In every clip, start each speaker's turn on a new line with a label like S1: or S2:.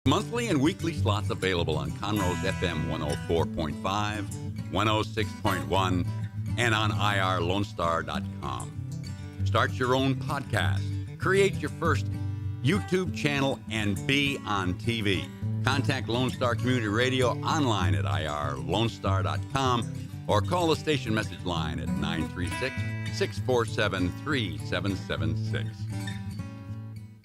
S1: Monthly and weekly slots available on Conroe's FM 104.5, 106.1, and on irlonestar.com. Start your own podcast, create your first YouTube channel, and be on TV. Contact Lone Star Community Radio online at irlonestar.com or call the station message line at 936-647-3776.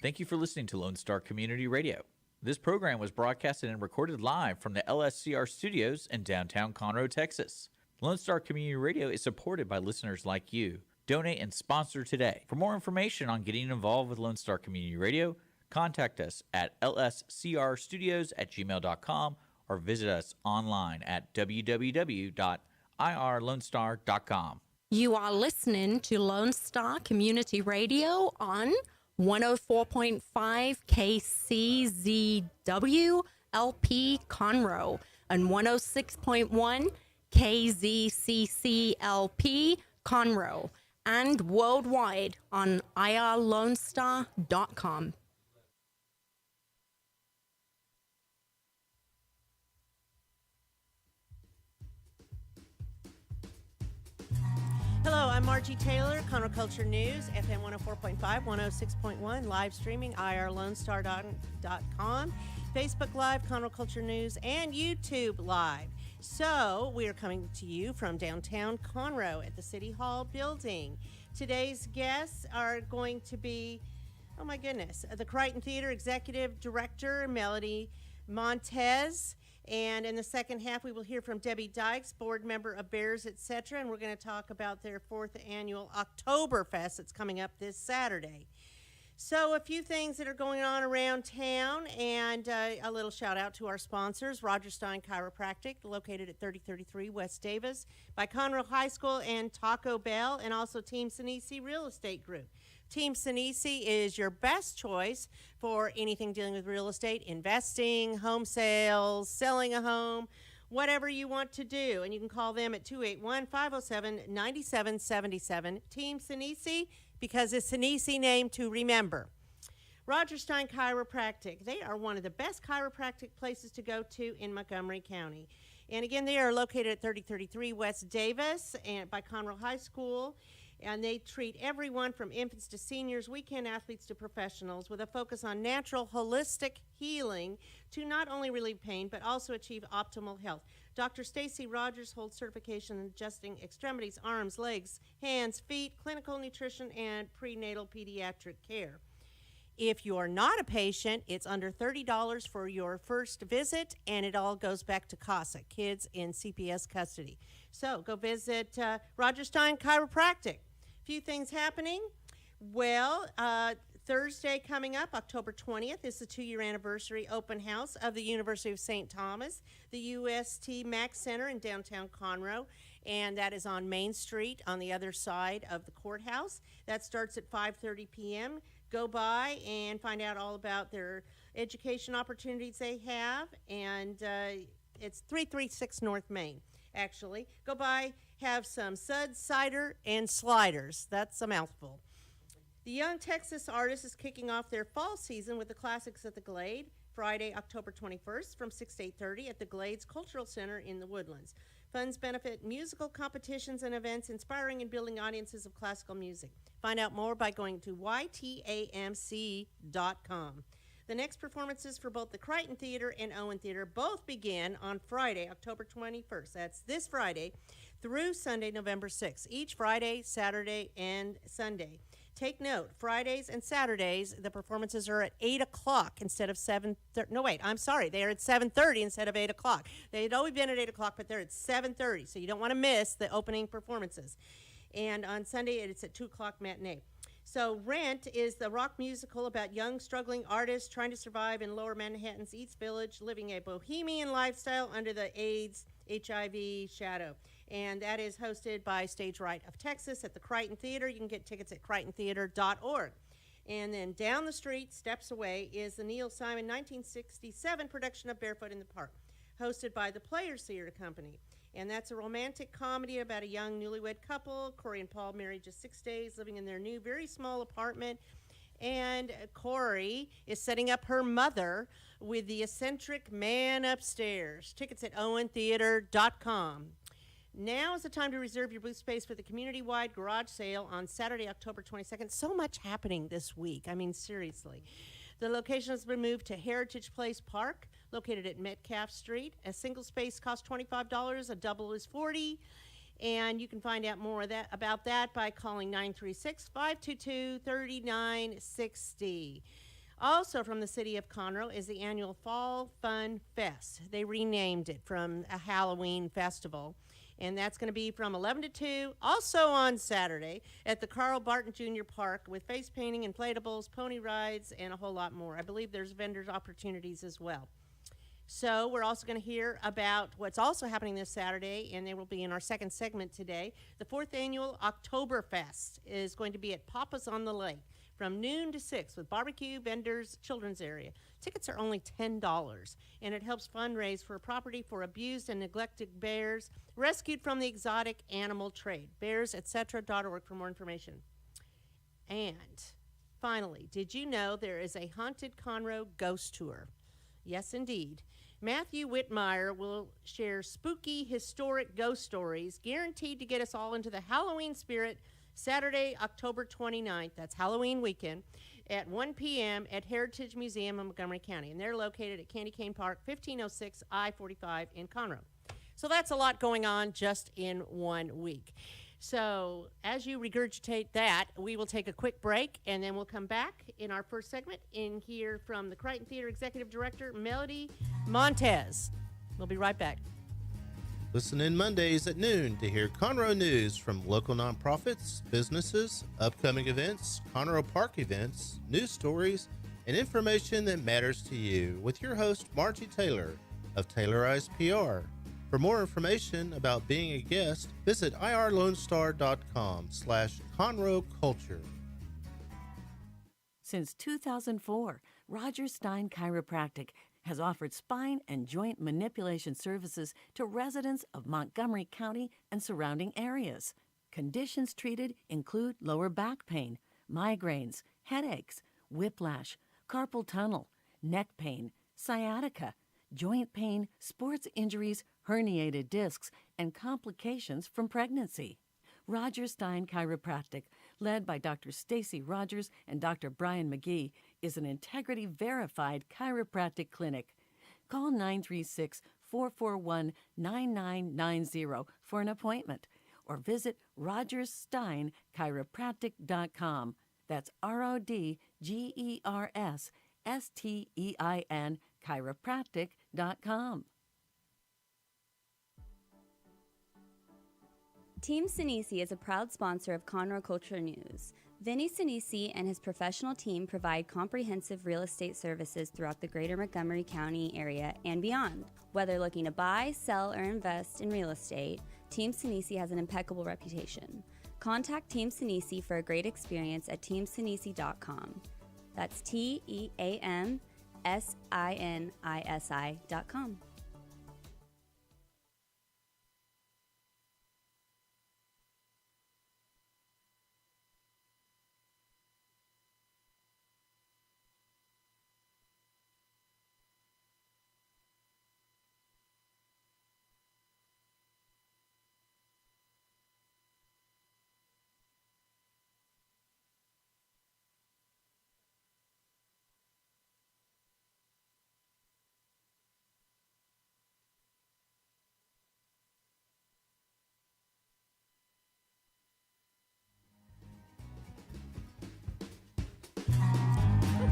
S2: Thank you for listening to Lone Star Community Radio. This program was broadcasted and recorded live from the LSCR studios in downtown Conroe, Texas. Lone Star Community Radio is supported by listeners like you. Donate and sponsor today. For more information on getting involved with Lone Star Community Radio, contact us at lscrstudios@gmail.com or visit us online at www.irlonestar.com.
S3: You are listening to Lone Star Community Radio on 104.5 KCZW LP Conroe and 106.1 KZCC LP Conroe and worldwide on irlonestar.com.
S4: Hello, I'm Margie Taylor, Conroe Culture News, FM 104.5, 106.1, live streaming, irlonestar.com, Facebook Live, Conroe Culture News, and YouTube Live. So, we are coming to you from downtown Conroe at the City Hall building. Today's guests are going to be, oh my goodness, the Crighton Theatre Executive Director, Melody Montez. And in the second half, we will hear from Debby Dykes, board member of Bears, etc. And we're going to talk about their 4th annual OctoBEARfest that's coming up this Saturday. So a few things that are going on around town, and a little shout out to our sponsors, Roger Stein Chiropractic, located at 3033 West Davis, by Conroe High School and Taco Bell, and also Team Sinisi Real Estate Group. Team Sinisi is your best choice for anything dealing with real estate, investing, home sales, selling a home, whatever you want to do. And you can call them at 281-507-9777. Team Sinisi, because it's an easy name to remember. Roger Stein Chiropractic. They are one of the best chiropractic places to go to in Montgomery County. And again, they are located at 3033 West Davis and by Conroe High School. And they treat everyone from infants to seniors, weekend athletes to professionals with a focus on natural, holistic healing to not only relieve pain, but also achieve optimal health. Dr. Stacy Rogers holds certification in adjusting extremities, arms, legs, hands, feet, clinical nutrition, and prenatal pediatric care. If you're not a patient, it's under $30 for your first visit, and it all goes back to CASA, Kids in CPS Custody. So go visit Roger Stein Chiropractic. Few things happening. Well, Thursday coming up, October 20th, is the 2-year anniversary open house of the University of St. Thomas, the UST Max Center in downtown Conroe, and that is on Main Street on the other side of the courthouse. That starts at 5:30 p.m. Go by and find out all about their education opportunities they have, and it's 336 North Main. Actually, go by, have some suds, cider, and sliders. That's a mouthful. The Young Texas Artists is kicking off their fall season with the Classics at the Glade, Friday, October 21st from 6 to 8:30 at the Glades Cultural Center in the Woodlands. Funds benefit musical competitions and events inspiring and building audiences of classical music. Find out more by going to ytamc.com. The next performances for both the Crighton Theatre and Owen Theatre both begin on Friday, October 21st. That's this Friday through Sunday, November 6th. Each Friday, Saturday, and Sunday. Take note, Fridays and Saturdays, the performances are at 8 o'clock instead of 7:30. No, wait, I'm sorry. They are at 7:30 instead of 8 o'clock. They had always been at 8 o'clock, but they're at 7:30, so you don't want to miss the opening performances. And on Sunday, it's at 2 o'clock matinee. So Rent is the rock musical about young, struggling artists trying to survive in lower Manhattan's East Village, living a bohemian lifestyle under the AIDS, HIV shadow. And that is hosted by Stage Right of Texas at the Crighton Theatre. You can get tickets at crichtontheatre.org. And then down the street, steps away, is the Neil Simon 1967 production of Barefoot in the Park, hosted by the Players Theatre Company. And that's a romantic comedy about a young newlywed couple, Corey and Paul, married just 6 days, living in their new, very small apartment. And Corey is setting up her mother with the eccentric man upstairs. Tickets at owentheater.com. Now is the time to reserve your booth space for the community-wide garage sale on Saturday, October 22nd. So much happening this week. I mean, seriously. The location has been moved to Heritage Place Park, located at Metcalf Street. A single space costs $25, a double is $40. And you can find out more about that by calling 936-522-3960. Also from the city of Conroe is the annual Fall Fun Fest. They renamed it from a Halloween festival. And that's going to be from 11 to 2, also on Saturday, at the Carl Barton Jr. Park with face painting, inflatables, pony rides, and a whole lot more. I believe there's vendors' opportunities as well. So we're also going to hear about what's also happening this Saturday, and they will be in our second segment today. The 4th Annual OctoBEARfest is going to be at Papa's on the Lake from noon to 6 with barbecue, vendors, children's area. Tickets are only $10, and it helps fundraise for a property for abused and neglected bears rescued from the exotic animal trade. bearsetc.org for more information. And finally, did you know there is a haunted Conroe ghost tour? Yes, indeed. Matthew Whitmire will share spooky, historic ghost stories guaranteed to get us all into the Halloween spirit Saturday, October 29th. That's Halloween weekend at 1 p.m. at Heritage Museum of Montgomery County. And they're located at Candy Cane Park, 1506 I-45 in Conroe. So that's a lot going on just in 1 week. So as you regurgitate that, we will take a quick break, and then we'll come back in our first segment and hear from the Crighton Theatre Executive Director, Melody Montez. We'll be right back.
S5: Listen in Mondays at noon to hear Conroe news from local nonprofits, businesses, upcoming events, Conroe Park events, news stories, and information that matters to you with your host, Margie Taylor of Taylorized PR. For more information about being a guest, visit irlonestar.com/Conroe Culture.
S6: Since 2004, Roger Stein Chiropractic has offered spine and joint manipulation services to residents of Montgomery County and surrounding areas. Conditions treated include lower back pain, migraines, headaches, whiplash, carpal tunnel, neck pain, sciatica, joint pain, sports injuries, herniated discs, and complications from pregnancy. Roger Stein Chiropractic, led by Dr. Stacy Rogers and Dr. Brian McGee, is an integrity-verified chiropractic clinic. Call 936-441-9990 for an appointment, or visit rogerssteinchiropractic.com. That's RODGERSSTEIN chiropractic.com.
S7: Team Sinisi is a proud sponsor of Conroe Culture News. Vinny Sinisi and his professional team provide comprehensive real estate services throughout the greater Montgomery County area and beyond. Whether looking to buy, sell, or invest in real estate, Team Sinisi has an impeccable reputation. Contact Team Sinisi for a great experience at teamsinisi.com. That's TEAMSINISI.com.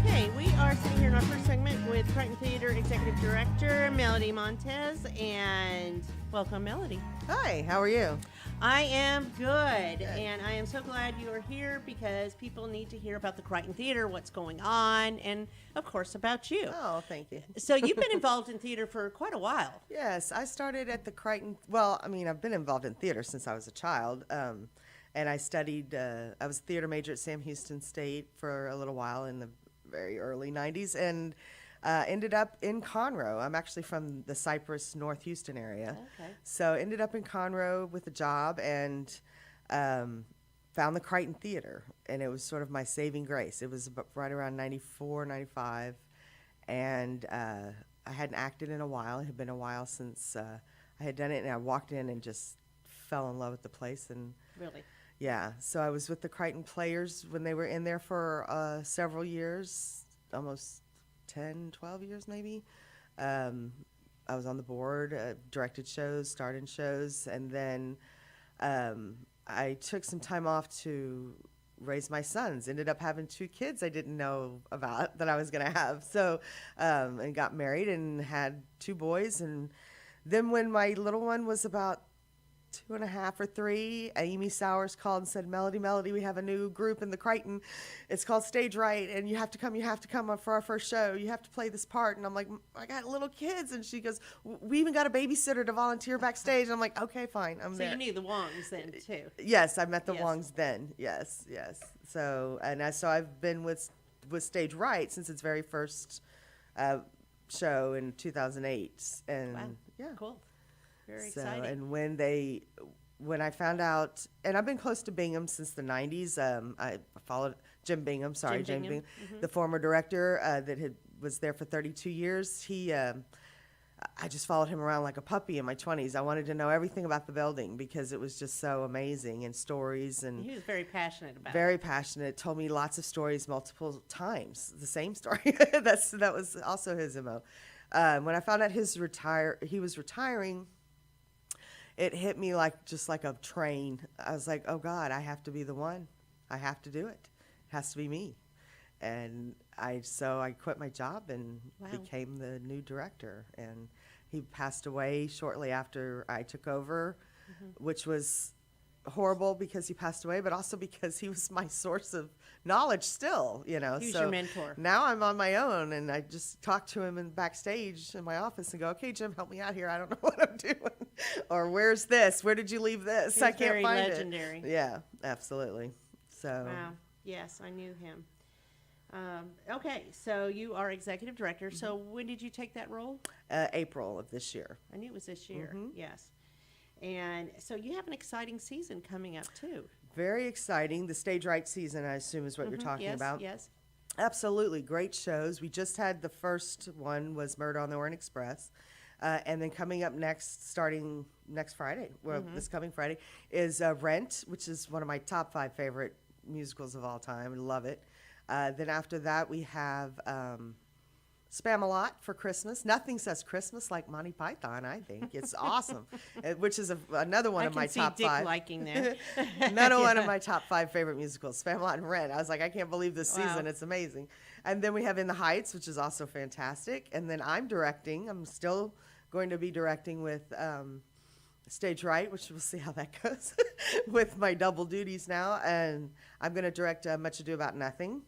S4: Okay, we are sitting here in our first segment with Crighton Theatre Executive Director Melody Montez, and welcome, Melody.
S8: Hi, how are you?
S4: I am good, and I am so glad you are here because people need to hear about the Crighton Theatre, what's going on, and of course about you.
S8: Oh, thank you.
S4: So you've been involved in theater for quite a while.
S8: Yes, I started at the Crighton. Well, I mean, I've been involved in theater since I was a child, and I studied. I was a theater major at Sam Houston State for a little while in the very early 90s, and ended up in Conroe. I'm actually from the Cypress, North Houston area.
S4: Okay.
S8: So ended up in Conroe with a job, and found the Crighton Theatre, and it was sort of my saving grace. It was right around 94, 95, and I hadn't acted in a while. It had been a while since I had done it, and I walked in and just fell in love with the place. And
S4: Really?
S8: yeah, so I was with the Crighton Players when they were in there for several years, almost 10, 12 years maybe. I was on the board, directed shows, starred in shows, and then I took some time off to raise my sons. Ended up having 2 kids I didn't know about that I was going to have. So, and got married and had 2 boys. And then when my little one was about 2.5 or 3, Amy Sowers called and said, Melody, we have a new group in the Crighton. It's called Stage Right, and you have to come for our first show. You have to play this part. And I'm like, I got little kids. And she goes, we even got a babysitter to volunteer backstage. I'm like, okay, fine, I'm there.
S4: So you knew the Wongs then, too?
S8: Yes, I met the
S4: Yes.
S8: Wongs then. Yes. So I've been with Stage Right since its very first show in 2008. And
S4: Wow.
S8: yeah.
S4: Cool. Very
S8: So,
S4: exciting.
S8: and when I found out, and I've been close to Bingham since the 90s. I followed Jim Bingham,
S4: Jim Bingham.
S8: the former director that was there for 32 years. I just followed him around like a puppy in my 20s. I wanted to know everything about the building because it was just so amazing, and stories, and
S4: He was very passionate about it.
S8: very passionate. Told me lots of stories multiple times, the same story. That was also his MO. When I found out he was retiring, it hit me just like a train. I was like, oh God, I have to be the one. I have to do it. It has to be me. And so I quit my job and
S4: Wow.
S8: became the new director. And he passed away shortly after I took over, which was horrible because he passed away, but also because he was my source of knowledge still,
S4: He was
S8: so
S4: your mentor.
S8: now I'm on my own, and I just talk to him backstage in my office and go, okay, Jim, help me out here. I don't know what I'm doing. Or where's this? Where did you leave this?
S4: He
S8: I
S4: was
S8: can't
S4: very
S8: find
S4: legendary.
S8: it. Yeah, absolutely. So
S4: Wow. Yes, I knew him. Okay, so you are executive director. So when did you take that role?
S8: April of this year.
S4: I knew it was this year.
S8: Mm-hmm.
S4: Yes. And so you have an exciting season coming up, too.
S8: Very exciting. The Stage Right season, I assume, is what you're talking
S4: Yes,
S8: about.
S4: yes.
S8: Absolutely. Great shows. We just had the first one was Murder on the Orient Express. And then coming up next, starting next Friday, this coming Friday, is Rent, which is one of my top 5 favorite musicals of all time. I love it. Then after that, we have Spam-A-Lot for Christmas. Nothing says Christmas like Monty Python, I think. It's awesome, which is another one of my top
S4: Dick
S8: 5.
S4: liking there.
S8: Another one of my top 5 favorite musicals, Spam-A-Lot and Rent. I was like, I can't believe this
S4: Wow.
S8: season. It's amazing. And then we have In the Heights, which is also fantastic. And then I'm directing. I'm still going to be directing with Stage Right, which we'll see how that goes with my double duties now. And I'm going to direct Much Ado About Nothing.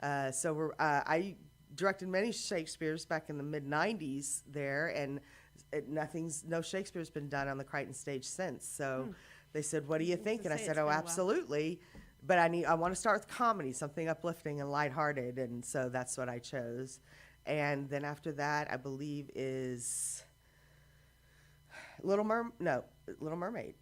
S8: I directed many Shakespeare's back in the mid-'90s there, and no Shakespeare's been done on the Crighton stage since. So they said, what do you think? And I
S4: say,
S8: said,
S4: it's been a
S8: oh,
S4: while.
S8: absolutely. But I want to start with comedy, something uplifting and lighthearted, and so that's what I chose. And then after that, I believe is Little Mermaid.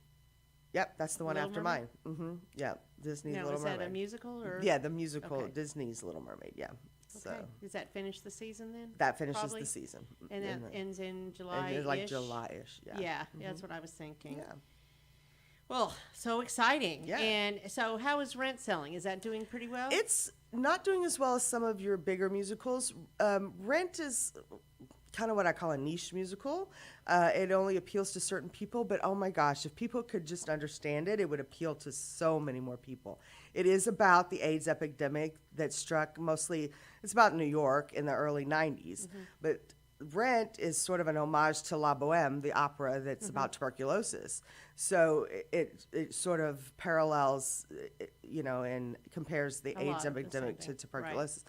S8: Yep, that's the one
S4: Little
S8: after
S4: Mermaid?
S8: mine. Mm-hmm. Yep, Disney's
S4: Now,
S8: Little
S4: is
S8: Mermaid.
S4: that a musical? Or?
S8: Yeah, the musical
S4: Okay.
S8: Disney's Little Mermaid. Yeah. So
S4: Okay. Does that finish the season then?
S8: that finishes
S4: Probably?
S8: the season.
S4: And that
S8: In the-
S4: ends in
S8: and
S4: July.
S8: it's like July-ish. Yeah.
S4: Yeah, that's what I was thinking.
S8: Yeah.
S4: Well, so exciting.
S8: Yeah.
S4: And so, how is Rent selling? Is that doing pretty well?
S8: It's not doing as well as some of your bigger musicals. Rent is kind of what I call a niche musical. It only appeals to certain people, but oh my gosh, if people could just understand it, it would appeal to so many more people. It is about the AIDS epidemic that struck it's about New York in the early 90s, but Rent is sort of an homage to La Boheme, the opera that's about tuberculosis. So it sort of parallels, and compares the
S4: A lot
S8: AIDS
S4: of the same
S8: epidemic to
S4: thing.
S8: tuberculosis,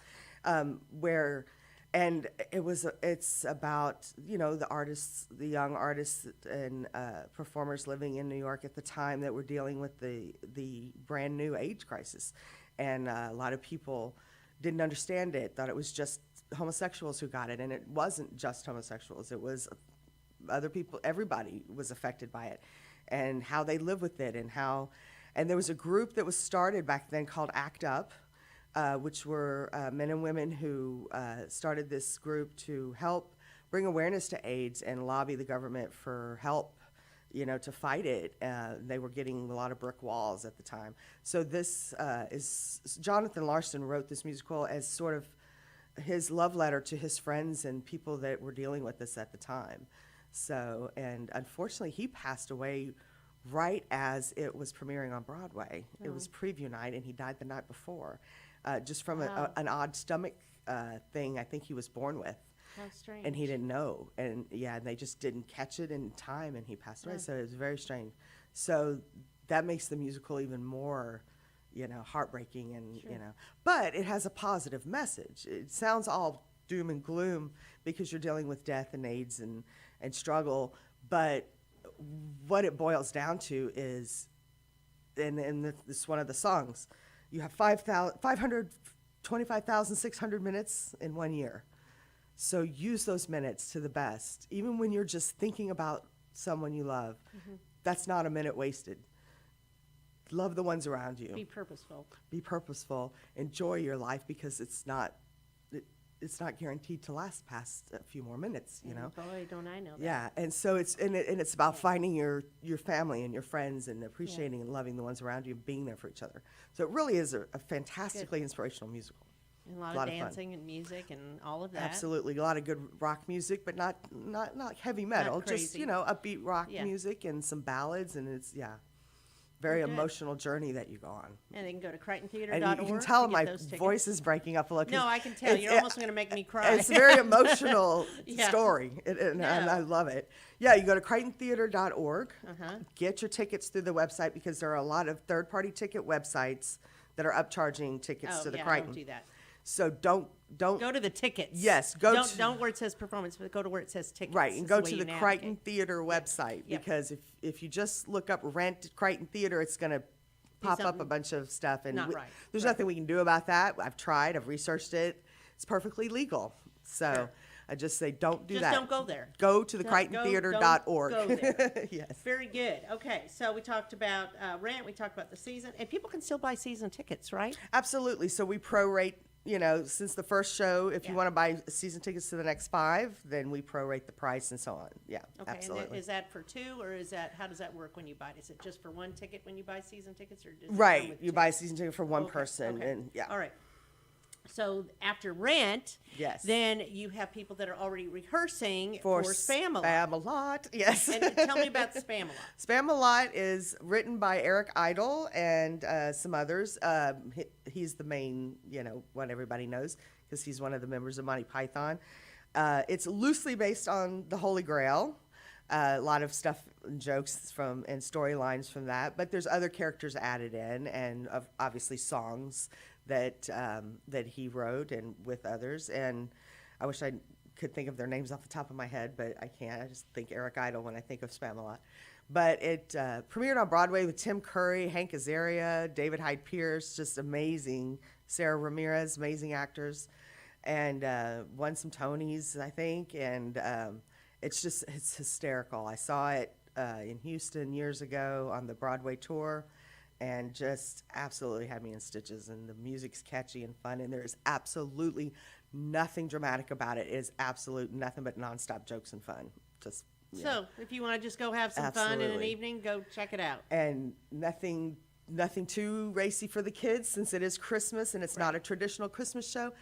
S8: it's about, the artists, the young artists and performers living in New York at the time that were dealing with the brand new AIDS crisis. And a lot of people didn't understand it, thought it was just homosexuals who got it. And it wasn't just homosexuals. It was other people, everybody was affected by it, and how they live with it, and And there was a group that was started back then called ACT UP, which were men and women who started this group to help bring awareness to AIDS and lobby the government for help, to fight it. They were getting a lot of brick walls at the time. So this is, Jonathan Larson wrote this musical as sort of his love letter to his friends and people that were dealing with this at the time. So, and unfortunately he passed away right as it was premiering on Broadway. It was preview night and he died the night before, just from an odd stomach thing I think he was born with.
S4: How strange.
S8: And he didn't know. And yeah, and they just didn't catch it in time and he passed away. So it was very strange. So that makes the musical even more, heartbreaking and, but it has a positive message. It sounds all doom and gloom because you're dealing with death and AIDS and struggle. But what it boils down to is, and this is one of the songs, you have 525,600 minutes in 1 year. So use those minutes to the best. Even when you're just thinking about someone you love, that's not a minute wasted. Love the ones around you.
S4: Be purposeful.
S8: Be purposeful. Enjoy your life because it's not guaranteed to last past a few more minutes,
S4: Boy, don't I know that.
S8: Yeah, and so it's about finding your family and your friends and appreciating and loving the ones around you and being there for each other. So it really is a fantastically inspirational musical.
S4: And a lot of dancing and music and all of that.
S8: Absolutely, a lot of good rock music, but not heavy metal.
S4: Not
S8: just
S4: crazy.
S8: Upbeat rock music and some ballads, and it's very emotional journey that you go on.
S4: And they can go to CrightonTheatre.org.
S8: And you can tell my voice is breaking up a little.
S4: No, I can tell. You're almost going to make me cry.
S8: It's a very emotional story, and I love it. Yeah, you go to CrightonTheatre.org. Get your tickets through the website because there are a lot of third-party ticket websites that are upcharging tickets to the Crighton.
S4: Don't do that.
S8: So don't
S4: go to the tickets.
S8: Yes,
S4: don't where it says performance, but go to where it says tickets.
S8: Right, and go to the Crighton Theatre website because if you just look up rent Crighton Theatre, it's going to pop up a bunch of stuff, and there's nothing we can do about that. I've tried, I've researched it. It's perfectly legal. So I just say don't do that.
S4: Just don't go there.
S8: Go to the CrightonTheatre.org.
S4: Go there.
S8: Yes.
S4: Very good. Okay, so we talked about rent. We talked about the season, and people can still buy season tickets, right?
S8: Absolutely. So we prorate. Since the first show, if you want to buy season tickets to the next 5, then we prorate the price and so on. Yeah,
S4: okay,
S8: absolutely.
S4: And is that for 2, or how does that work when you buy it? Is it just for 1 ticket when you buy season tickets, or does it come with
S8: you
S4: 2?
S8: buy a season ticket for one person, and
S4: All right. So after rent,
S8: yes,
S4: then you have people that are already rehearsing for Spam-A-Lot.
S8: Spam-A-Lot, yes.
S4: And tell me about Spam-A-Lot.
S8: Spam-A-Lot is written by Eric Idle and some others. He's the main, what everybody knows, because he's one of the members of Monty Python. It's loosely based on the Holy Grail. A lot of stuff and jokes and storylines from that, but there's other characters added in, and obviously songs that he wrote and with others. And I wish I could think of their names off the top of my head, but I can't. I just think Eric Idle when I think of Spam-A-Lot. But it premiered on Broadway with Tim Curry, Hank Azaria, David Hyde Pierce, just amazing. Sarah Ramirez, amazing actors, and won some Tonys, I think. And it's hysterical. I saw it in Houston years ago on the Broadway tour, and just absolutely had me in stitches. And the music's catchy and fun, and there is absolutely nothing dramatic about it. It is absolute nothing but nonstop jokes and fun. Just
S4: so if you want to just go have some fun in an evening, go check it out.
S8: And nothing too racy for the kids, since it is Christmas and it's not a traditional Christmas show.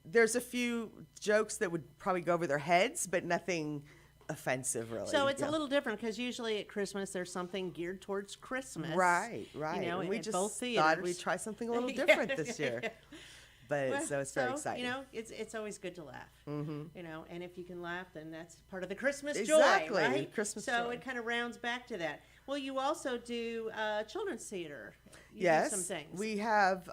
S8: There's a few jokes that would probably go over their heads, but nothing offensive, really.
S4: So it's a little different because usually at Christmas there's something geared towards Christmas.
S8: Right.
S4: And
S8: we just
S4: both
S8: thought we'd try something a little different this year. But so it's very exciting.
S4: It's always good to laugh. And if you can laugh, then that's part of the Christmas
S8: exactly.
S4: joy, right?
S8: Christmas
S4: so
S8: joy.
S4: It kind of rounds back to that. Well, you also do children's theater. You
S8: yes,
S4: do some things.
S8: We have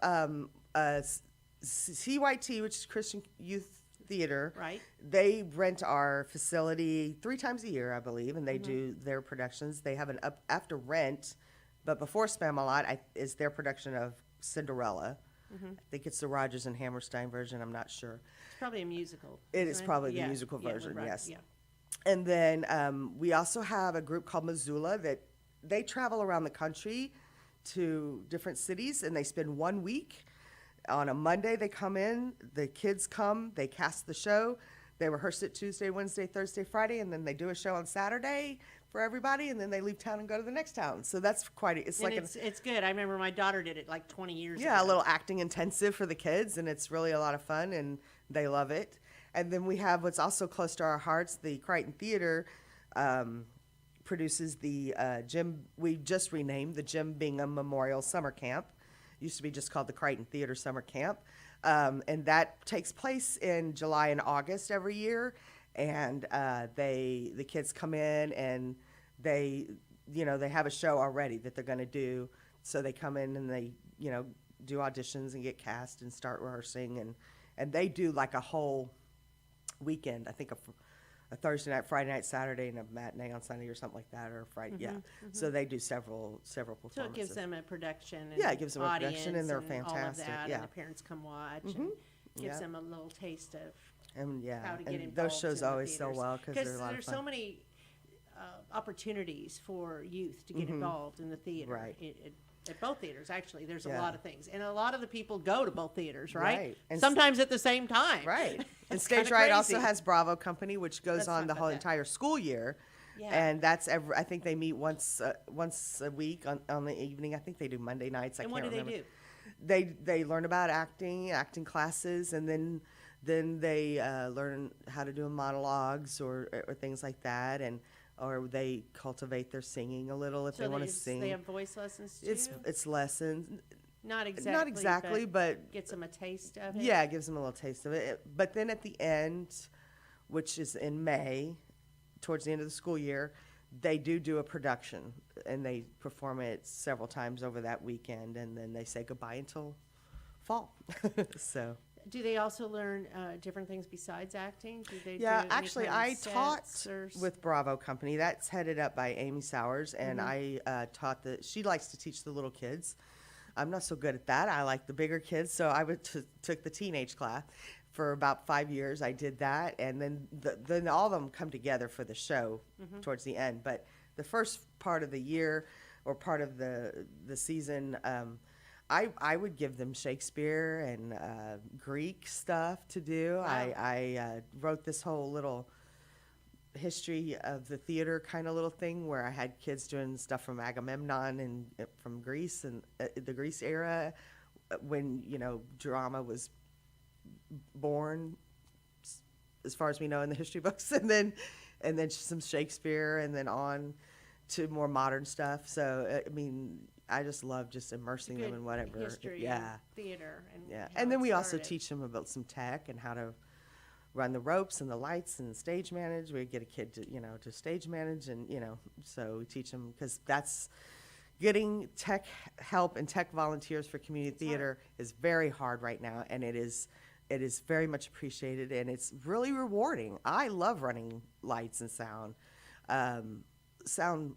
S8: CYT, which is Christian Youth Theater.
S4: Right.
S8: They rent our facility 3 times a year, I believe, and they do their productions. They have an after rent, but before Spam-A-Lot is their production of Cinderella. I think it's the Rodgers and Hammerstein version. I'm not sure.
S4: It's probably a musical.
S8: It is probably the musical version,
S4: right,
S8: yes.
S4: Yeah.
S8: And then we also have a group called Missoula that they travel around the country to different cities, and they spend 1 week. On a Monday, they come in, the kids come, they cast the show, they rehearse it Tuesday, Wednesday, Thursday, Friday, and then they do a show on Saturday for everybody, and then they leave town and go to the next town. So that's quite, it's
S4: And
S8: like
S4: it's good. I remember my daughter did it like 20 years ago.
S8: a little acting intensive for the kids, and it's really a lot of fun, and they love it. And then we have what's also close to our hearts, the Crighton Theatre produces the Jim, we just renamed the Jim Bingham Memorial Summer Camp. Used to be just called the Crighton Theatre Summer Camp. And that takes place in July and August every year. And the kids come in and they have a show already that they're going to do. So they come in and they, do auditions and get cast and start rehearsing. And they do like a whole weekend, I think a Thursday night, Friday night, Saturday, and a matinee on Sunday or something like that, or Friday, So they do several performances.
S4: So it gives them a production. And
S8: it gives them a production, and they're fantastic.
S4: All of that,
S8: yeah,
S4: and the parents come watch, and gives them a little taste of how to get involved.
S8: Those shows
S4: in the
S8: always sell
S4: theaters.
S8: well because they're a lot of
S4: there's
S8: fun.
S4: so many opportunities for youth to get involved in the theater.
S8: Right.
S4: At both theaters, actually, there's a lot of things, and a lot of the people go to both theaters, right?
S8: Right. And
S4: sometimes at the same time,
S8: Right. And
S4: It's
S8: Stage
S4: kinda
S8: Right also
S4: crazy.
S8: has Bravo Company, which goes
S4: Let's
S8: on
S4: talk
S8: the
S4: about
S8: whole
S4: that.
S8: entire school year.
S4: Yeah.
S8: And that's I think they meet once a week on the evening. I think they do Monday nights.
S4: And
S8: I
S4: what
S8: can't
S4: do
S8: remember.
S4: they do?
S8: They learn about acting classes, and then they learn how to do monologues or things like that, or they cultivate their singing a little if
S4: So
S8: they want to sing.
S4: They have voice lessons too.
S8: It's lessons.
S4: Not exactly.
S8: Not exactly, but
S4: gets them a taste of it.
S8: yeah, it gives them a little taste of it. But then at the end, which is in May, towards the end of the school year, they do a production, and they perform it several times over that weekend, and then they say goodbye until fall. So
S4: Do they also learn different things besides acting? Do they
S8: yeah,
S4: do any
S8: actually,
S4: kind of
S8: I taught
S4: sets or
S8: with Bravo Company. That's headed up by Amy Sowers, and I taught she likes to teach the little kids. I'm not so good at that. I like the bigger kids, so I took the teenage class for about 5 years. I did that, and then all of them come together for the show towards the end. But the first part of the year or part of the season, I would give them Shakespeare and Greek stuff to do.
S4: Wow.
S8: I wrote this whole little history of the theater kind of little thing where I had kids doing stuff from Agamemnon and from Greece and the Greece era when drama was born, as far as we know in the history books, and then some Shakespeare, and then on to more modern stuff. So I mean, I just love just immersing them in whatever.
S4: History and theater. And how
S8: and then
S4: it
S8: we also
S4: started.
S8: teach them about some tech and how to run the ropes and the lights and stage manage. We get a kid to stage manage, and so we teach them, because that's getting tech help and tech volunteers for community theater is very hard right now, and it is very much appreciated, and it's really rewarding. I love running lights and sound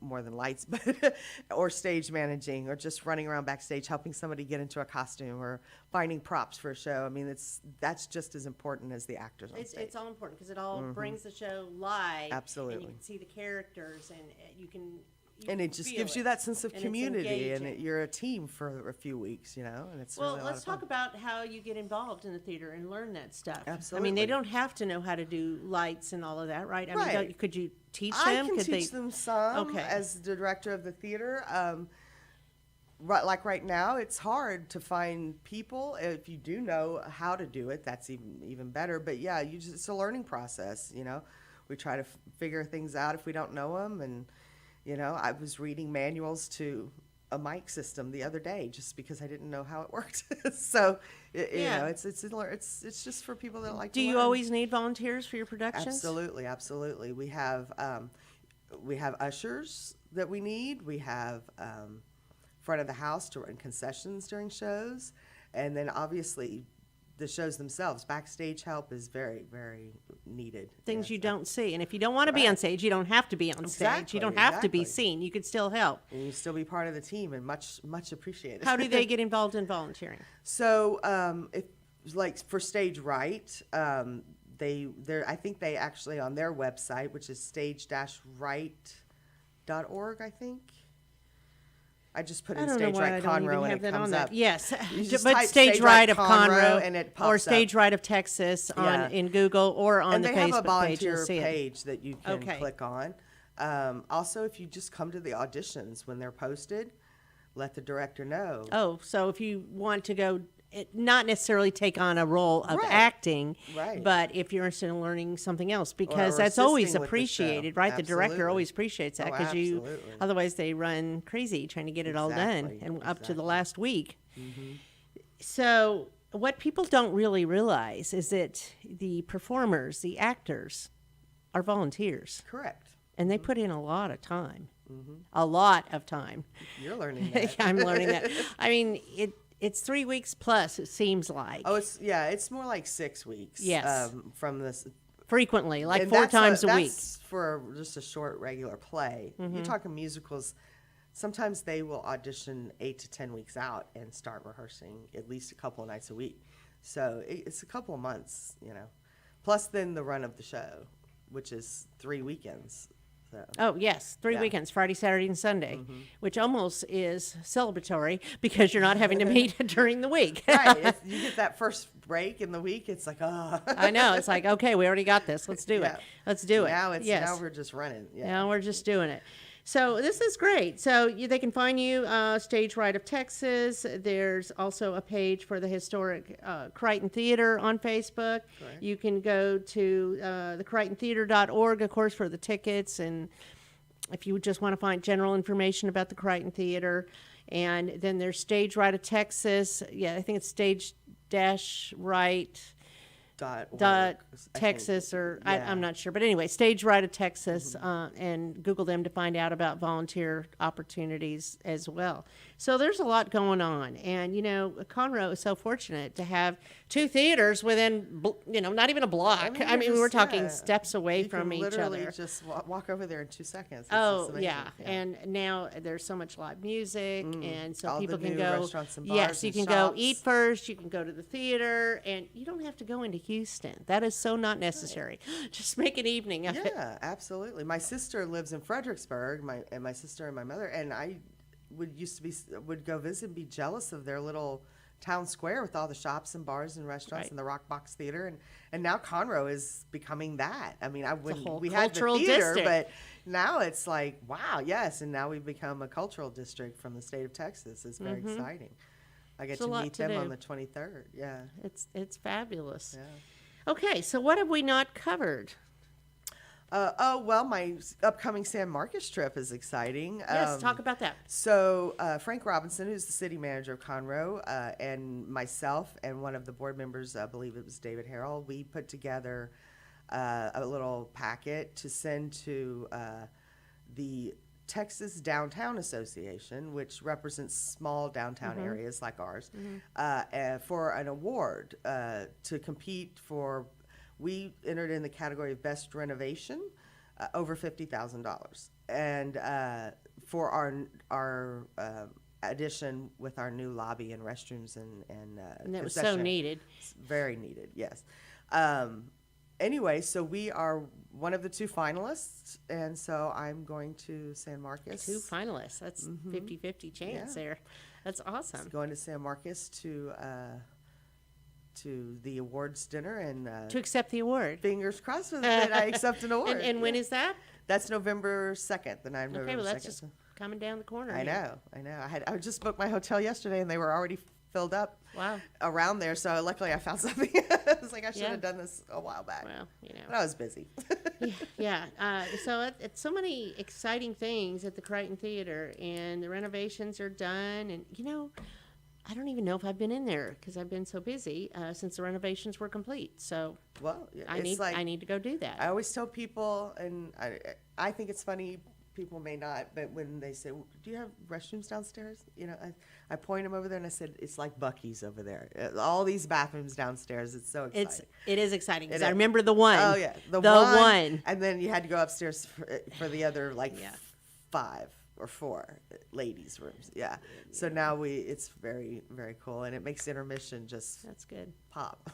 S8: more than lights, but or stage managing, or just running around backstage helping somebody get into a costume, or finding props for a show. I mean, that's just as important as the actors on stage.
S4: It's all important because it all brings the show live.
S8: Absolutely.
S4: And you can see the characters, and you can.
S8: And it just gives you that sense of community, and you're a team for a few weeks, and it's
S4: Well,
S8: really a lot
S4: let's
S8: of fun.
S4: talk about how you get involved in the theater and learn that stuff.
S8: Absolutely.
S4: I mean, they don't have to know how to do lights and all of that, right? I mean,
S8: Right.
S4: could you teach
S8: I
S4: them?
S8: can
S4: Could
S8: teach them some
S4: Okay.
S8: as the director of the theater. Right now, it's hard to find people. If you do know how to do it, that's even better. But yeah, it's a learning process. We try to figure things out if we don't know them, and I was reading manuals to a mic system the other day just because I didn't know how it worked. So it's just for people that like.
S4: Do
S8: to
S4: you
S8: learn.
S4: always need volunteers for your productions?
S8: Absolutely. We have ushers that we need. We have front of the house to run concessions during shows, and then obviously the shows themselves. Backstage help is very, very needed.
S4: Things you don't see, and if you don't want to be on stage, you don't have to be on stage. You don't have to be seen. You could still help.
S8: And you still be part of the team, and much appreciated.
S4: How do they get involved in volunteering?
S8: So, if like for Stage Right, I think they actually on their website, which is stage-right.org, I think. I just put
S4: I
S8: in
S4: don't know
S8: Stage
S4: why
S8: Right
S4: I don't even
S8: Conroe
S4: have
S8: and it
S4: that on
S8: comes
S4: there.
S8: up.
S4: Yes,
S8: You just
S4: but
S8: type
S4: Stage Right of Conroe
S8: and it
S4: or
S8: pops
S4: Stage
S8: up.
S4: Right of Texas on in Google or on
S8: And
S4: the
S8: they have a
S4: Facebook page. You'll
S8: volunteer
S4: see it.
S8: page that you can
S4: Okay.
S8: click on. Also, if you just come to the auditions when they're posted, let the director know.
S4: Oh, so if you want to go, not necessarily take on a role of
S8: Right.
S4: acting,
S8: Right.
S4: but if you're interested in learning something else, because
S8: or
S4: that's always
S8: assisting with the
S4: appreciated,
S8: show.
S4: right? The director
S8: Absolutely.
S4: always appreciates that
S8: Oh,
S4: because
S8: absolutely.
S4: otherwise they run crazy trying to get it all done
S8: Exactly.
S4: and up to the
S8: Exactly.
S4: last week. So what people don't really realize is that the performers, the actors, are volunteers,
S8: Correct.
S4: and they put in a lot of time. A lot of time.
S8: You're learning that.
S4: I'm learning that. I mean, it's 3 weeks plus, it seems like.
S8: Oh, it's more like 6 weeks.
S4: Yes.
S8: From this.
S4: Frequently, like
S8: And
S4: 4
S8: that's
S4: times a week.
S8: That's for just a short regular play.
S4: Mm-hmm.
S8: You're talking musicals. Sometimes they will audition 8 to 10 weeks out and start rehearsing at least a couple of nights a week. So it's a couple of months, Plus then the run of the show, which is 3 weekends. So.
S4: Oh, yes. 3
S8: Yeah.
S4: weekends, Friday, Saturday, and Sunday, which almost is celebratory because you're not having to meet during the week.
S8: Right. You get that first break in the week, it's like, oh.
S4: I know. It's like, okay, we already got this. Let's do it.
S8: Yeah.
S4: Let's do it.
S8: Now we're just running. Yeah.
S4: Now we're just doing it. So this is great. So they can find you Stage Right of Texas. There's also a page for the historic Crighton Theatre on Facebook.
S8: Correct.
S4: You can go to the crichtontheatre.org, of course, for the tickets. And if you just want to find general information about the Crighton Theatre. And then there's Stage Right of Texas. Yeah, I think it's stage-right. Texas or I'm not sure, but anyway, Stage Right of Texas, and Google them to find out about volunteer opportunities as well. So there's a lot going on, and Conroe is so fortunate to have 2 theaters within not even a block. I mean, we're talking steps away from each other.
S8: Literally just walk over there in 2 seconds.
S4: Oh yeah, and now there's so much live music, and so
S8: all
S4: people
S8: the
S4: can
S8: new
S4: go.
S8: restaurants and bars
S4: Yes, you
S8: and
S4: can go
S8: shops.
S4: eat first. You can go to the theater, and you don't have to go into Houston. That is so not necessary. Just make an evening of it.
S8: Yeah, absolutely. My sister lives in Fredericksburg. My sister and my mother, and I would go visit and be jealous of their little town square with all the shops and bars and restaurants
S4: Right.
S8: and the Rock Box Theater, and now Conroe is becoming that. I mean,
S4: whole
S8: we had the
S4: cultural
S8: theater,
S4: district.
S8: but now it's like, wow, yes, and now we've become a cultural district from the state of Texas. It's very exciting. I get
S4: It's a
S8: to
S4: lot
S8: meet
S4: to
S8: them
S4: do.
S8: on the 23rd. Yeah.
S4: It's fabulous.
S8: Yeah.
S4: Okay, so what have we not covered?
S8: Well, my upcoming San Marcos trip is exciting.
S4: Yes, talk about that.
S8: So Frank Robinson, who's the city manager of Conroe, and myself and one of the board members, I believe it was David Harrell, we put together a little packet to send to the Texas Downtown Association, which represents small downtown areas like ours, for an award to compete for. We entered in the category of best renovation, over $50,000, and for our addition with our new lobby and restrooms and
S4: And that was so
S8: concession.
S4: needed.
S8: It's very needed, yes. Anyway, so we are one of the 2 finalists, and so I'm going to San Marcos.
S4: 2 finalists. That's 50-50 chance there. That's awesome.
S8: Going to San Marcos to the awards dinner and
S4: To accept the award.
S8: fingers crossed that I accept an award.
S4: And when is that?
S8: That's November 2nd, the night of November
S4: Okay, well,
S8: 2nd.
S4: that's just coming down the corner.
S8: I
S4: here.
S8: know. I just booked my hotel yesterday, and they were already filled up
S4: Wow.
S8: around there. So luckily, I found something. I was like, I should
S4: Yeah.
S8: have done this a while back.
S4: Well,
S8: But I was busy.
S4: Yeah. So it's so many exciting things at the Crighton Theater, and the renovations are done. And I don't even know if I've been in there because I've been so busy since the renovations were complete. So
S8: Well,
S4: I
S8: it's
S4: need to go do that.
S8: I always tell people, and I think it's funny. People may not, but when they say, "Do you have restrooms downstairs?" I point them over there and I said, "It's like Buc-ee's over there. All these bathrooms downstairs. It's so exciting."
S4: It is exciting because
S8: It
S4: I
S8: is.
S4: remember the one.
S8: Oh yeah, the
S4: one.
S8: And then you had to go upstairs for the other 5 or 4 ladies' rooms. Yeah. So now it's very, very cool, and it makes intermission just
S4: That's good.
S8: pop.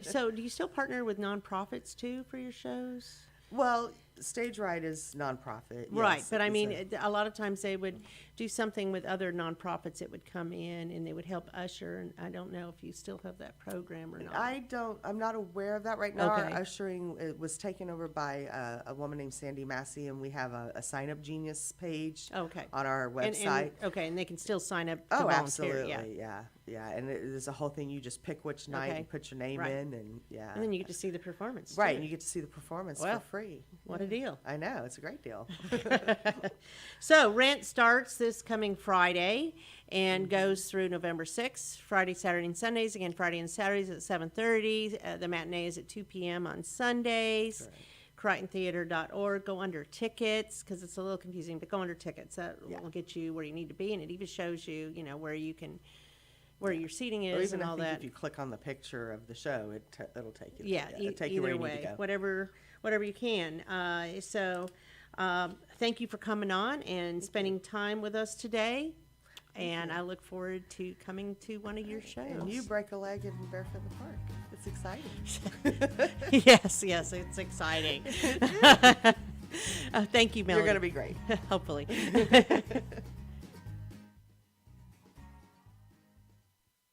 S4: So do you still partner with nonprofits too for your shows?
S8: Well, Stage Right is nonprofit.
S4: Right,
S8: yes.
S4: but I
S8: It's
S4: mean, a lot of times they would do something with other nonprofits that would come in and they would help usher, and I don't know if you still have that program or not.
S8: I'm not aware of that right now.
S4: Okay.
S8: Our ushering it was taken over by a woman named Sandy Massey, and we have a Sign Up Genius page
S4: Okay.
S8: on our
S4: And-
S8: website.
S4: okay, and they can still sign up to
S8: Oh,
S4: volunteer.
S8: absolutely,
S4: Yeah.
S8: yeah. And there's a whole thing. You just pick which night
S4: Okay.
S8: and put your name
S4: Right.
S8: in, and yeah.
S4: And then you get to see the performance.
S8: right,
S4: too.
S8: and you get to see the performance
S4: Well,
S8: for free.
S4: What a deal.
S8: I know, it's a great deal.
S4: So rent starts this coming Friday and goes through November 6th, Friday, Saturday, and Sundays. Again, Friday and Saturdays at 7:30. The matinee is at 2 p.m. on Sundays. CrightonTheatre.org. Go under tickets because it's a little confusing, but go under tickets. That will get you where you need to be, and it even shows you, where you can, where your seating
S8: Or
S4: is
S8: even
S4: and
S8: I
S4: all
S8: think
S4: that.
S8: if you click on the picture of the show, it'll take you.
S4: Yeah,
S8: it'll take you where
S4: either
S8: you
S4: way,
S8: need to go.
S4: whatever you can. Thank you for coming on and spending time with us today. And I look forward to coming to one of your shows.
S8: And you break a leg in Barefoot in the Park. It's exciting.
S4: yes, it's exciting. Thank you, Melanie.
S8: You're going to be great.
S4: Hopefully.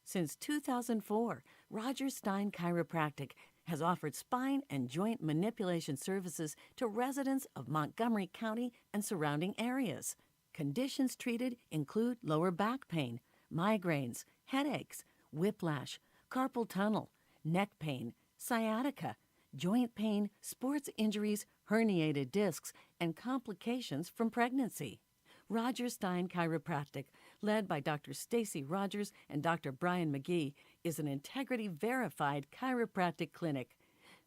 S6: Since 2004, Roger Stein Chiropractic has offered spine and joint manipulation services to residents of Montgomery County and surrounding areas. Conditions treated include lower back pain, migraines, headaches, whiplash, carpal tunnel, neck pain, sciatica, joint pain, sports injuries, herniated discs, and complications from pregnancy. Roger Stein Chiropractic, led by Dr. Stacy Rogers and Dr. Brian McGee, is an integrity-verified chiropractic clinic.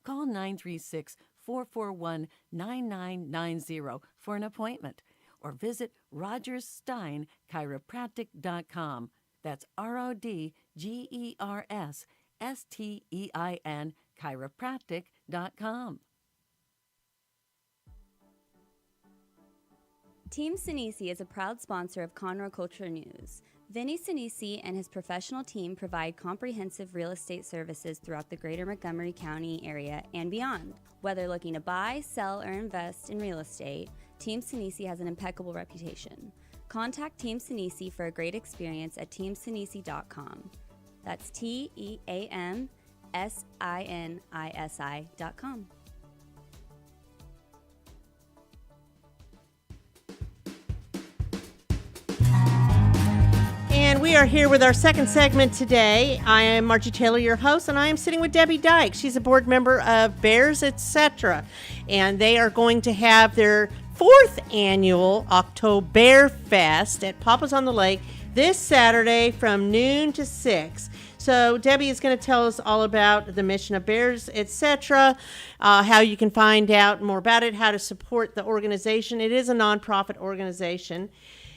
S6: Call 936-441-9990 for an appointment or visit rogerssteinchiropractic.com. That's RODGERSSTEIN chiropractic.com.
S7: Team Sinisi is a proud sponsor of Conroe Culture News. Vinny Sinisi and his professional team provide comprehensive real estate services throughout the greater Montgomery County area and beyond. Whether looking to buy, sell, or invest in real estate, Team Sinisi has an impeccable reputation. Contact Team Sinisi for a great experience at teamsinisi.com. That's TEAMSINISI.com.
S4: And we are here with our second segment today. I am Margie Taylor, your host, and I am sitting with Debby Dykes. She's a board member of Bears, Etc. And they are going to have their fourth annual OctoBEARfest at Papa's on the Lake this Saturday from noon to 6. So Debby is going to tell us all about the mission of Bears, Etc., how you can find out more about it, how to support the organization. It is a nonprofit organization.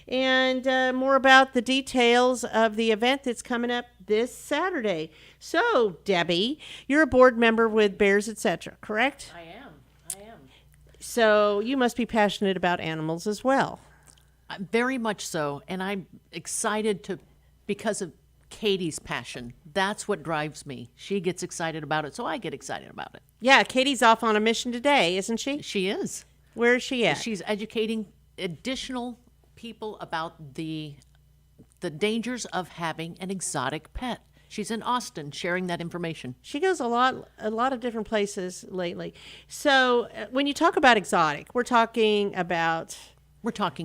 S4: And more about the details of the event that's coming up this Saturday. So, Debby, you're a board member with Bears, Etc., correct?
S9: I am.
S4: So, you must be passionate about animals as well.
S9: Very much so. And I'm excited because of Katie's passion. That's what drives me. She gets excited about it, so I get excited about it.
S4: Yeah, Katie's off on a mission today, isn't she?
S9: She is.
S4: Where is she at?
S9: She's educating additional people about the dangers of having an exotic pet. She's in Austin sharing that information.
S4: She goes a lot of different places lately. So when you talk about exotic, we're talking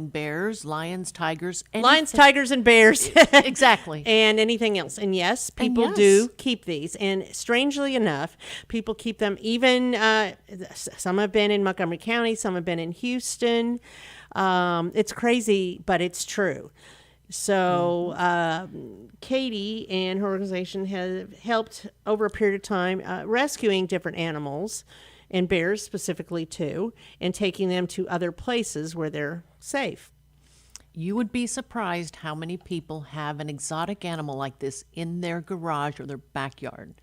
S9: bears, lions, tigers.
S4: Lions, tigers, and bears.
S9: Exactly.
S4: And anything else. And yes, people do keep these. And strangely enough, people keep them even, some have been in Montgomery County, some have been in Houston. It's crazy, but it's true. So Katie and her organization have helped over a period of time rescuing different animals, and bears specifically too, and taking them to other places where they're safe.
S9: You would be surprised how many people have an exotic animal like this in their garage or their backyard.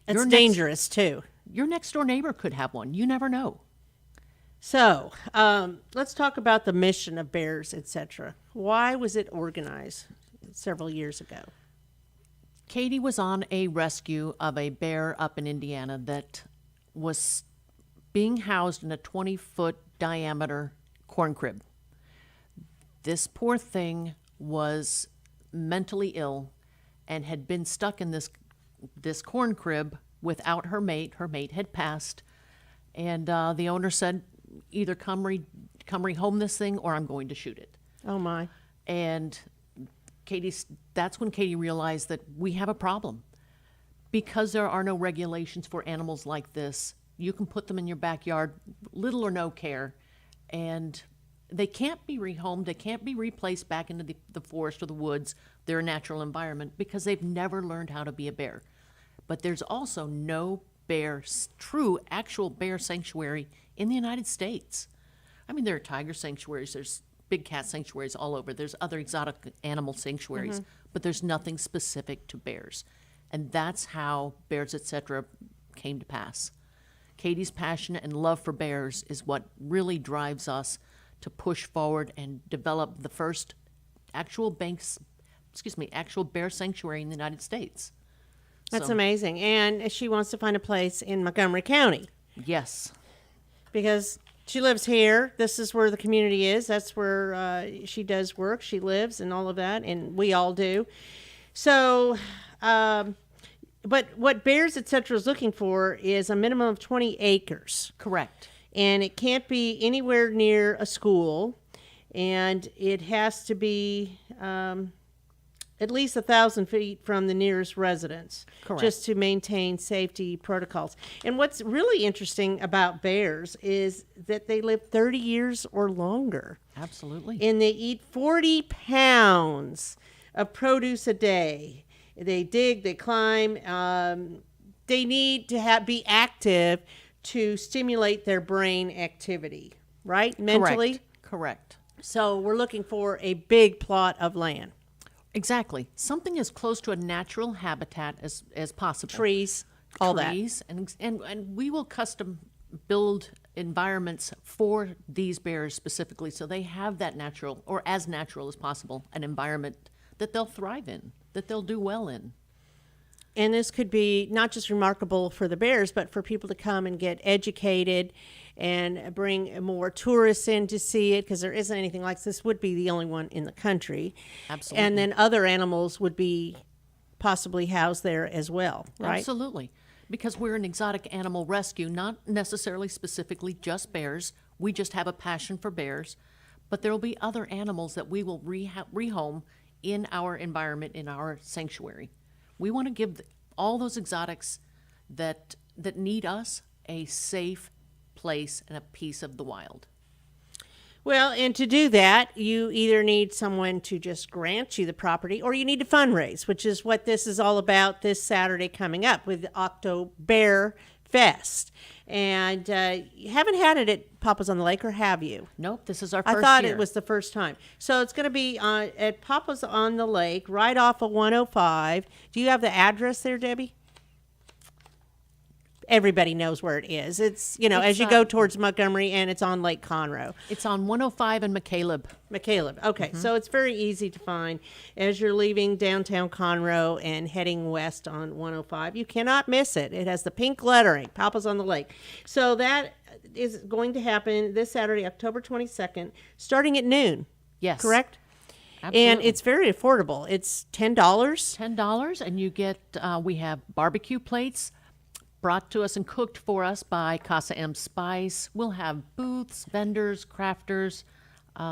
S4: It's dangerous too.
S9: Your next door neighbor could have one. You never know.
S4: So let's talk about the mission of Bears, Etc. Why was it organized several years ago?
S9: Katie was on a rescue of a bear up in Indiana that was being housed in a 20-foot diameter corn crib. This poor thing was mentally ill and had been stuck in this corn crib without her mate. Her mate had passed, and the owner said, either come rehome this thing or I'm going to shoot it.
S4: Oh, my.
S9: And that's when Katie realized that we have a problem. Because there are no regulations for animals like this, you can put them in your backyard, little or no care, and they can't be rehomed, they can't be replaced back into the forest or the woods, their natural environment, because they've never learned how to be a bear. But there's also no true actual bear sanctuary in the United States. I mean, there are tiger sanctuaries, there's big cat sanctuaries all over, there's other exotic animal sanctuaries, but there's nothing specific to bears. And that's how Bears Etc. came to pass. Katie's passion and love for bears is what really drives us to push forward and develop the first actual bear sanctuary in the United States.
S4: That's amazing. And she wants to find a place in Montgomery County.
S9: Yes.
S4: Because she lives here. This is where the community is. That's where she does work. She lives and all of that, and we all do. So, but what Bears Etc. is looking for is a minimum of 20 acres.
S9: Correct.
S4: And it can't be anywhere near a school, and it has to be at least 1,000 feet from the nearest residence.
S9: Correct.
S4: Just to maintain safety protocols. And what's really interesting about bears is that they live 30 years or longer.
S9: Absolutely.
S4: And they eat 40 pounds of produce a day. They dig, they climb. They need to be active to stimulate their brain activity, right? Mentally?
S9: Correct.
S4: So we're looking for a big plot of land.
S9: Exactly. Something as close to a natural habitat as possible.
S4: Trees, all that.
S9: Trees, and we will custom build environments for these bears specifically, so they have that natural, or as natural as possible, an environment that they'll thrive in, that they'll do well in.
S4: And this could be not just remarkable for the bears, but for people to come and get educated and bring more tourists in to see it, because there isn't anything like this. Would be the only one in the country.
S9: Absolutely.
S4: And then other animals would be possibly housed there as well, right?
S9: Absolutely. Because we're an exotic animal rescue, not necessarily specifically just bears. We just have a passion for bears. But there will be other animals that we will rehome in our environment, in our sanctuary. We want to give all those exotics that need us a safe place and a piece of the wild.
S4: Well, and to do that, you either need someone to just grant you the property, or you need to fundraise, which is what this is all about this Saturday coming up with OctoBEARfest. And you haven't had it at Papa's on the Lake, or have you?
S9: Nope, this is our first year.
S4: I thought it was the first time. So it's going to be at Papa's on the Lake, right off of 105. Do you have the address there, Debbie? Everybody knows where it is. It's, as you go towards Montgomery, and it's on Lake Conroe.
S9: It's on 105 and McCaleb.
S4: Okay. So it's very easy to find as you're leaving downtown Conroe and heading west on 105. You cannot miss it. It has the pink lettering, Papa's on the Lake. So that is going to happen this Saturday, October 22nd, starting at noon.
S9: Yes.
S4: Correct?
S9: Absolutely.
S4: And it's very affordable. It's $10.
S9: $10, and you get, we have barbecue plates brought to us and cooked for us by Casa M Spice. We'll have booths, vendors, crafters,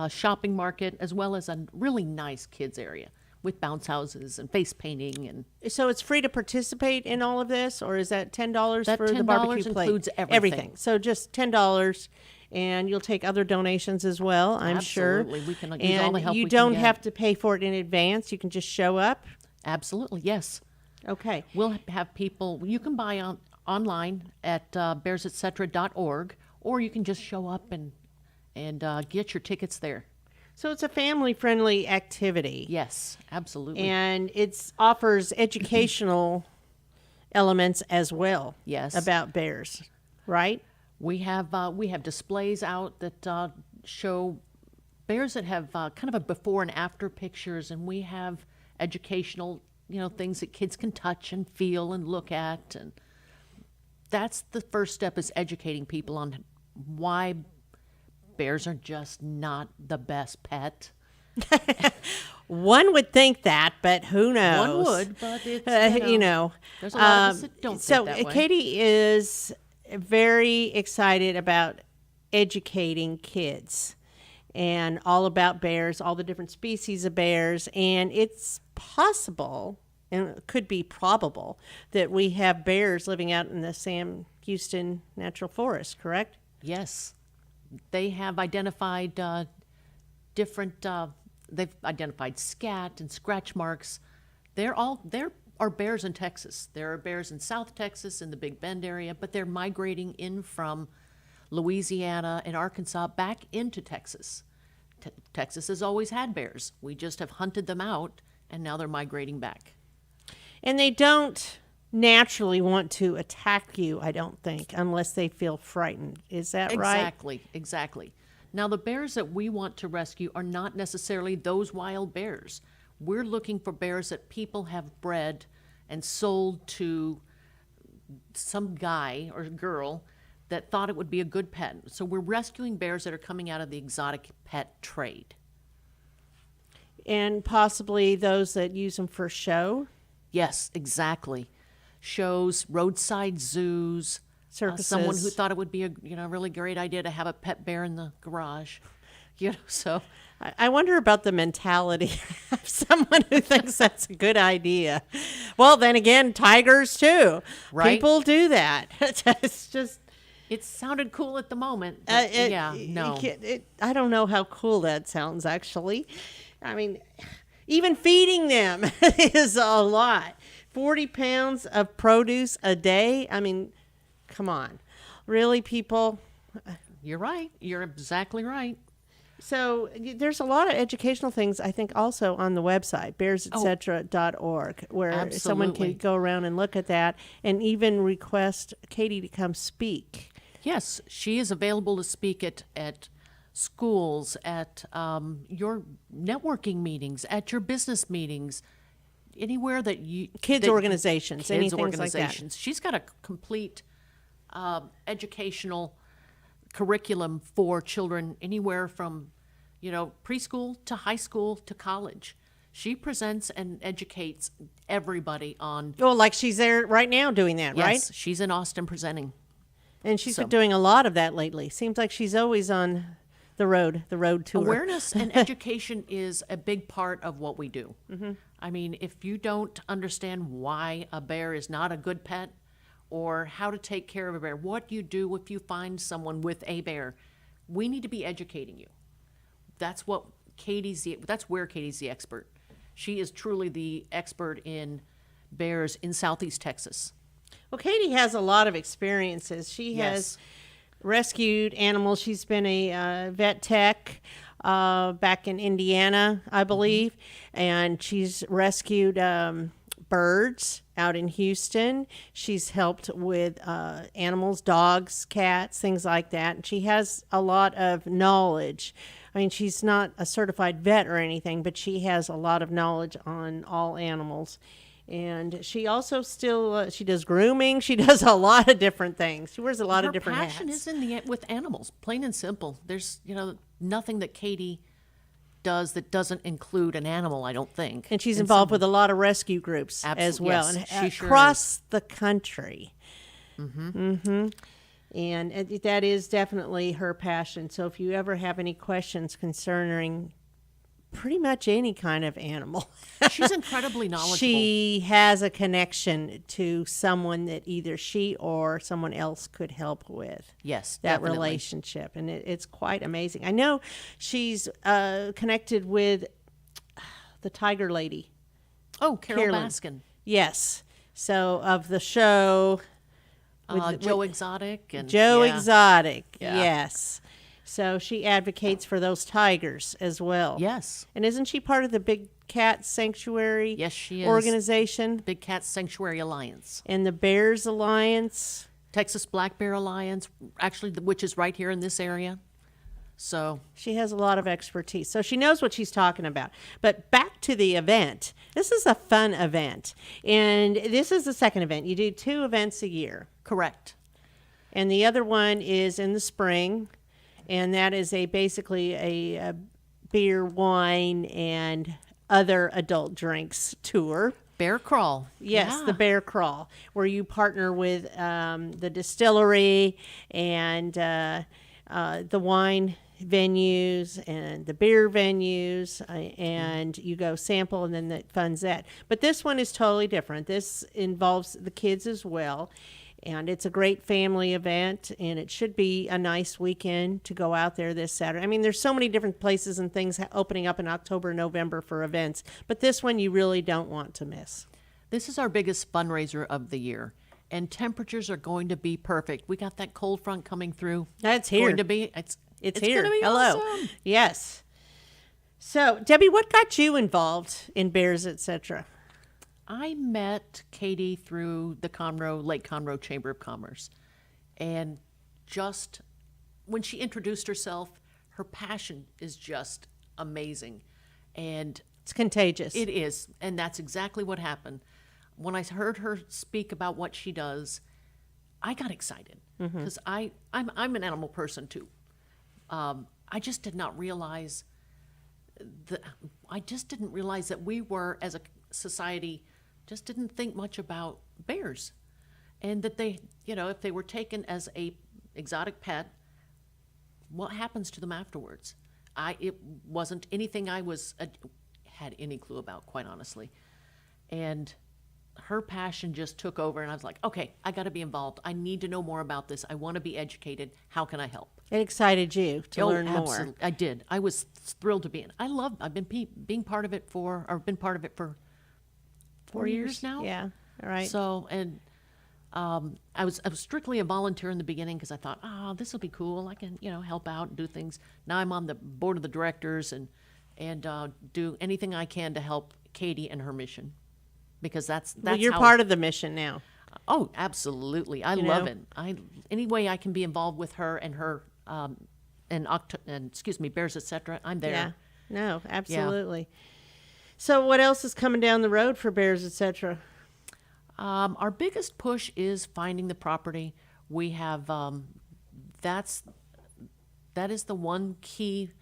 S9: shopping market, as well as a really nice kids area with bounce houses and face painting. And
S4: so it's free to participate in all of this, or is that $10
S9: that
S4: for the barbecue plate?
S9: includes everything.
S4: So just $10, and you'll take other donations as well, I'm sure.
S9: Absolutely. We can use all the help we
S4: you
S9: can
S4: don't
S9: get.
S4: have to pay for it in advance. You can just show up.
S9: Absolutely, yes.
S4: Okay.
S9: We'll have people, you can buy online at bearsetcetera.org, or you can just show up and get your tickets there.
S4: So it's a family-friendly activity.
S9: Yes, absolutely.
S4: And it offers educational elements as well.
S9: Yes.
S4: About bears, right?
S9: We have displays out that show bears that have kind of a before and after pictures, and we have educational, things that kids can touch and feel and look at, and that's the first step, is educating people on why bears are just not the best pet.
S4: One would think that, but who knows?
S9: One would, but it's,
S4: you know.
S9: there's a lot of us that don't
S4: So
S9: think that way.
S4: Katie is very excited about educating kids and all about bears, all the different species of bears, and it's possible, and it could be probable, that we have bears living out in the Sam Houston Natural Forest, correct?
S9: Yes. They have identified different, they've identified scat and scratch marks. There are bears in Texas. There are bears in South Texas, in the Big Bend area, but they're migrating in from Louisiana and Arkansas back into Texas. Texas has always had bears. We just have hunted them out, and now they're migrating back.
S4: And they don't naturally want to attack you, I don't think, unless they feel frightened. Is that right?
S9: Exactly. Now, the bears that we want to rescue are not necessarily those wild bears. We're looking for bears that people have bred and sold to some guy or girl that thought it would be a good pet. So we're rescuing bears that are coming out of the exotic pet trade.
S4: And possibly those that use them for show?
S9: Yes, exactly. Shows, roadside zoos,
S4: Circuses.
S9: Someone who thought it would be a really great idea to have a pet bear in the garage. So
S4: I wonder about the mentality of someone who thinks that's a good idea. Well, then again, tigers too.
S9: Right.
S4: People do that. It's just...
S9: It sounded cool at the moment. But no.
S4: I don't know how cool that sounds, actually. I mean, even feeding them is a lot. 40 pounds of produce a day. I mean, come on. Really, people?
S9: You're right. You're exactly right.
S4: So there's a lot of educational things, I think, also on the website, bearsetcetera.org, where someone can go around and look at that and even request Katie to come speak.
S9: Yes, she is available to speak at schools, at your networking meetings, at your business meetings, anywhere that you...
S4: Kids organizations,
S9: kids
S4: anything
S9: organizations.
S4: like that.
S9: She's got a complete educational curriculum for children anywhere from, preschool to high school to college. She presents and educates everybody on...
S4: Well, like she's there right now doing that, right?
S9: Yes, she's in Austin presenting.
S4: And she's been doing a lot of that lately. Seems like she's always on the road tour.
S9: Awareness and education is a big part of what we do.
S4: Mm-hmm.
S9: I mean, if you don't understand why a bear is not a good pet or how to take care of a bear, what you do if you find someone with a bear, we need to be educating you. That's where Katie's the expert. She is truly the expert in bears in Southeast Texas.
S4: Well, Katie has a lot of experiences. She has rescued animals. She's been a vet tech back in Indiana, I believe, and she's rescued birds out in Houston. She's helped with animals, dogs, cats, things like that. And she has a lot of knowledge. I mean, she's not a certified vet or anything, but she has a lot of knowledge on all animals. And she also still, she does grooming. She does a lot of different things. She wears a lot of different hats.
S9: Her passion is with animals, plain and simple. There's, nothing that Katie does that doesn't include an animal, I don't think.
S4: And she's involved with a lot of rescue groups as well.
S9: Yes,
S4: and
S9: she
S4: across the country. Mm-hmm. And that is definitely her passion. So if you ever have any questions concerning pretty much any kind of animal.
S9: She's incredibly knowledgeable.
S4: She has a connection to someone that either she or someone else could help with.
S9: Yes,
S4: that
S9: definitely.
S4: relationship. And it's quite amazing. I know she's connected with the tiger lady.
S9: Oh, Carol Baskin.
S4: Yes. So of the show...
S9: Joe Exotic.
S4: Exotic, yes. So she advocates for those tigers as well.
S9: Yes.
S4: And isn't she part of the Big Cat Sanctuary
S9: Yes, she is.
S4: organization?
S9: Big Cat Sanctuary Alliance.
S4: And the Bears Alliance?
S9: Texas Black Bear Alliance, actually, which is right here in this area. So
S4: she has a lot of expertise. So she knows what she's talking about. But back to the event. This is a fun event. And this is the second event. You do 2 events a year.
S9: Correct.
S4: And the other one is in the spring, and that is basically a beer, wine, and other adult drinks tour.
S9: Bear crawl.
S4: Yes,
S9: Yeah.
S4: the bear crawl, where you partner with the distillery and the wine venues and the beer venues, and you go sample, and then that funds that. But this one is totally different. This involves the kids as well, and it's a great family event, and it should be a nice weekend to go out there this Saturday. I mean, there's so many different places and things opening up in October, November for events, but this one you really don't want to miss.
S9: This is our biggest fundraiser of the year, and temperatures are going to be perfect. We got that cold front coming through.
S4: That's here.
S9: Going to be, it's
S4: here.
S9: Gonna be
S4: Hello.
S9: awesome.
S4: Yes. So, Debbie, what got you involved in Bears, etc.?
S9: I met Katie through the Lake Conroe Chamber of Commerce. And just when she introduced herself, her passion is just amazing. And
S4: It's contagious.
S9: it is. And that's exactly what happened. When I heard her speak about what she does, I got excited because I'm an animal person too. I just did not realize that we were, as a society, just didn't think much about bears, and that they, if they were taken as a exotic pet, what happens to them afterwards? It wasn't anything I had any clue about, quite honestly, and her passion just took over, and I was like, okay, I got to be involved. I need to know more about this. I want to be educated. How can I help?
S4: It excited you to learn more.
S9: Absolutely. I did. I was thrilled to be in. I've been being part of it for 4 years now.
S4: Yeah. All right.
S9: So, and I was strictly a volunteer in the beginning because I thought, this will be cool. I can, help out and do things. Now I'm on the board of the directors and do anything I can to help Katie and her mission, because that's
S4: well, you're
S9: how
S4: part of the mission now.
S9: Oh, absolutely. I love it. Any way I can be involved with her and her Bears, etc. I'm there.
S4: Yeah. No, absolutely. So what else is coming down the road for Bears, etc.?
S9: Our biggest push is finding the property. We have that is the one key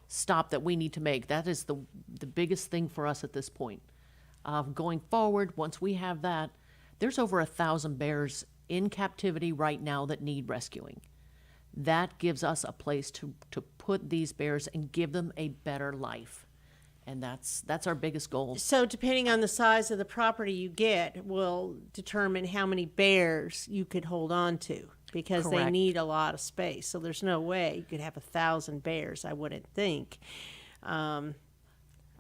S9: stop that we need to make. That is the biggest thing for us at this point. Going forward, once we have that, there's over 1,000 bears in captivity right now that need rescuing. That gives us a place to put these bears and give them a better life. And that's our biggest goal.
S4: So depending on the size of the property you get will determine how many bears you could hold on to, because
S9: Correct.
S4: they need a lot of space. So there's no way you could have 1,000 bears, I wouldn't think. I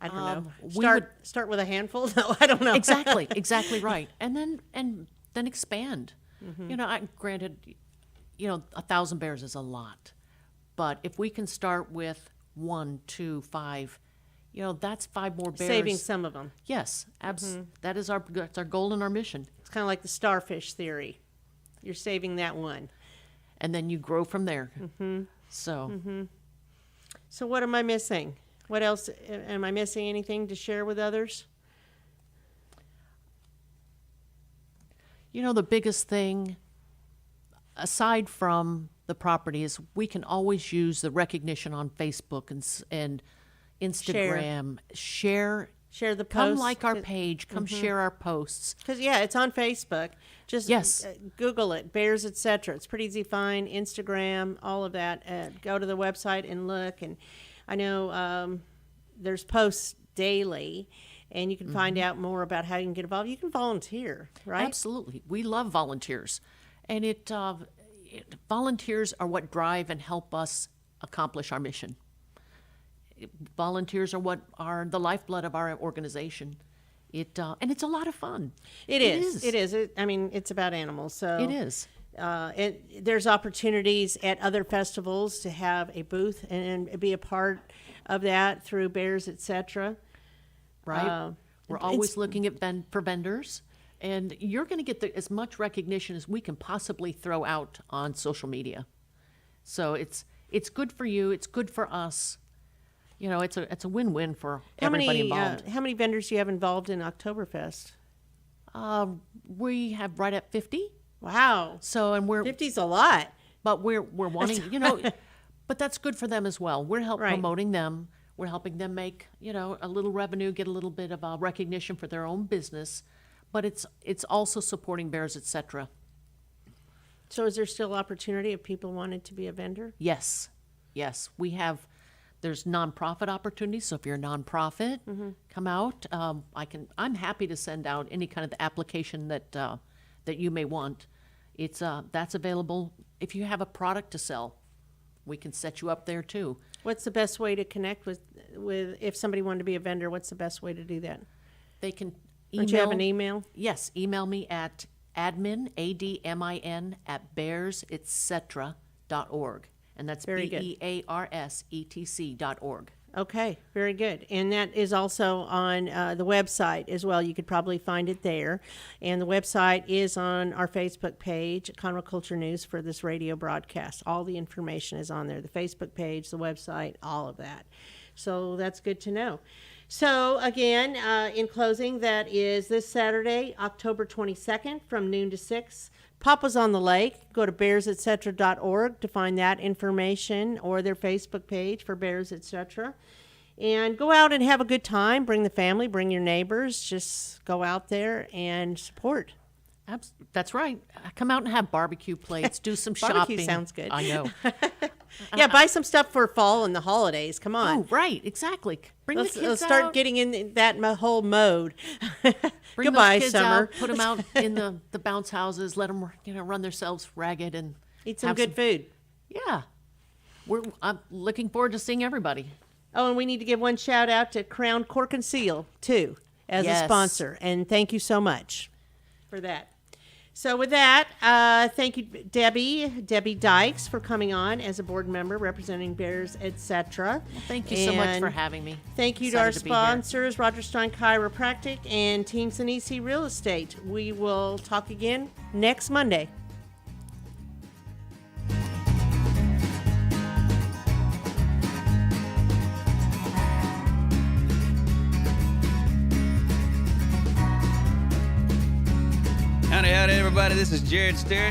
S4: don't know. Start with a handful? No, I don't know.
S9: Exactly right. And then expand. Granted, 1,000 bears is a lot, but if we can start with 1, 2, 5, that's 5 more bears.
S4: Saving some of them.
S9: Yes, absolutely. That's our goal and our mission.
S4: It's kind of like the starfish theory. You're saving that one.
S9: And then you grow from there. So
S4: what am I missing? What else? Am I missing anything to share with others?
S9: The biggest thing, aside from the property, is we can always use the recognition on Facebook and Instagram. Share
S4: the posts.
S9: Come like our page. Come share our posts.
S4: Because, it's on Facebook. Just Google it, Bears, etc. It's pretty easy to find. Instagram, all of that. Go to the website and look. And I know there's posts daily, and you can find out more about how you can get involved. You can volunteer, right?
S9: Absolutely. We love volunteers. And volunteers are what drive and help us accomplish our mission. Volunteers are what are the lifeblood of our organization. And it's a lot of fun.
S4: It is. It's about animals. So
S9: it is.
S4: There's opportunities at other festivals to have a booth and be a part of that through Bears, etc.
S9: Right. We're always looking at for vendors, and you're going to get as much recognition as we can possibly throw out on social media. So it's good for you. It's good for us. It's a win-win for everybody involved.
S4: How many vendors do you have involved in OctoBEARfest?
S9: We have right at 50.
S4: Wow.
S9: So, and we're
S4: 50's a lot.
S9: but we're wanting, but that's good for them as well. We're promoting them. We're helping them make, a little revenue, get a little bit of recognition for their own business, but it's also supporting Bears Etc.
S4: So is there still opportunity if people wanted to be a vendor?
S9: Yes, there's nonprofit opportunities. So if you're a nonprofit, come out. I'm happy to send out any kind of application that you may want. That's available. If you have a product to sell, we can set you up there too.
S4: What's the best way to connect with if somebody wanted to be a vendor? What's the best way to do that?
S9: They can email.
S4: Don't you have an email?
S9: Yes, email me at admin, ADMIN, at bearsetc.org. And that's
S4: Very good.
S9: BEARSETC.org.
S4: Okay, very good. And that is also on the website as well. You could probably find it there. And the website is on our Facebook page, Conroe Culture News, for this radio broadcast. All the information is on there, the Facebook page, the website, all of that. So that's good to know. So again, in closing, that is this Saturday, October 22nd from noon to 6. Papa's on the Lake. Go to bearsetc.org to find that information, or their Facebook page for Bears Etc. And go out and have a good time. Bring the family, bring your neighbors. Just go out there and support.
S9: That's right. Come out and have barbecue plates. Do some shopping.
S4: Barbecue sounds good.
S9: I know.
S4: Yeah, buy some stuff for fall and the holidays. Come on.
S9: Oh, right. Exactly. Bring the kids
S4: let's start
S9: out.
S4: getting in that whole mode.
S9: Bring
S4: Goodbye,
S9: those kids
S4: summer.
S9: out. Put them out in the bounce houses. Let them, run themselves ragged and
S4: Eat some
S9: have
S4: good food.
S9: Yeah. I'm looking forward to seeing everybody.
S4: Oh, and we need to give one shout out to Crown Cork and Seal, too, as a sponsor. And thank you so much for that. So with that, thank you, Debby Dykes, for coming on as a board member representing Bears Etc.
S9: Well, thank you so much for having me.
S4: Thank you to our sponsors, Roger Stein Chiropractic and Team Sinisi Real Estate. We will talk again next Monday.
S10: Howdy, everybody. This is Jared Sterrett.